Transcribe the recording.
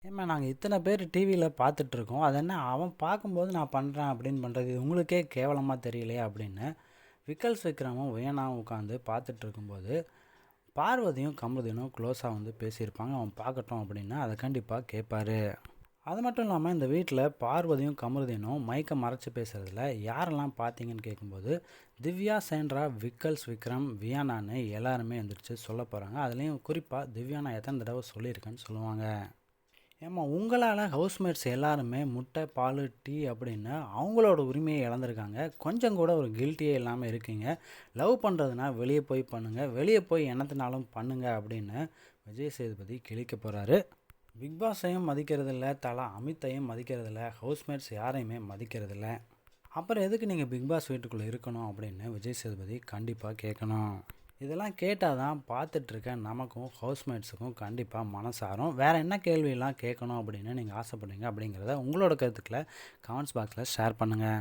ஏம்மா நாங்கள் இத்தனை பேர் டிவியில் பார்த்துட்ருக்கோம், அது என்ன அவன் பார்க்கும்போது நான் பண்ணுறேன் அப்படின்னு பண்ணுறது இது உங்களுக்கே கேவலமாக தெரியலையா அப்படின்னு விக்கல்ஸ் விக்ரமும் வியனாவும் உட்காந்து பார்த்துட்டு இருக்கும்போது பார்வதியும் கமருதீனும் க்ளோஸாக வந்து பேசியிருப்பாங்க. அவன் பார்க்கட்டும் அப்படின்னா அதை கண்டிப்பாக கேட்பாரு. அது மட்டும் இல்லாமல் இந்த வீட்டில் பார்வதியும் கமருதீனும் மைக்கை மறைச்சி பேசுகிறதுல யாரெல்லாம் பார்த்தீங்கன்னு கேட்கும்போது திவ்யா, சேண்ட்ரா, விக்கல்ஸ் விக்ரம், வியானான்னு எல்லாருமே எந்திரிச்சு சொல்ல போகிறாங்க. அதுலேயும் குறிப்பாக திவ்யா நான் எத்தனை தடவை சொல்லியிருக்கேன்னு சொல்லுவாங்க. ஏம்மா உங்களால் ஹவுஸ்மேட்ஸ் எல்லாருமே முட்டை, பால், டீ அப்படின்னு அவங்களோட உரிமையை இழந்திருக்காங்க. கொஞ்சம் கூட ஒரு கில்ட்டியே இல்லாமல் இருக்கீங்க. லவ் பண்ணுறதுனா வெளியே போய் பண்ணுங்கள், வெளியே போய் என்னத்தினாலும் பண்ணுங்கள் அப்படின்னு விஜய் சேதுபதி கிழிக்க போகிறாரு. பிக் பாஸையும் மதிக்கிறதில்ல, தலா அமித்தையும் மதிக்கிறதில்ல, ஹவுஸ்மேட்ஸ் யாரையுமே மதிக்கிறதில்ல. அப்புறம் எதுக்கு நீங்கள் பிக் பாஸ் வீட்டுக்குள்ளே இருக்கணும் அப்படின்னு விஜய் சேதுபதி கண்டிப்பாக கேட்கணும். இதெல்லாம் கேட்டால் தான் பார்த்துட்ருக்க நமக்கும் ஹவுஸ்மேட்ஸுக்கும் கண்டிப்பாக மனசாரும். வேறு என்ன கேள்வியெல்லாம் கேட்கணும் அப்படின்னு நீங்கள் ஆசைப்படுறீங்க அப்படிங்கிறத உங்களோட கருத்துக்களை கமெண்ட்ஸ் பாக்ஸில் ஷேர் பண்ணுங்கள்.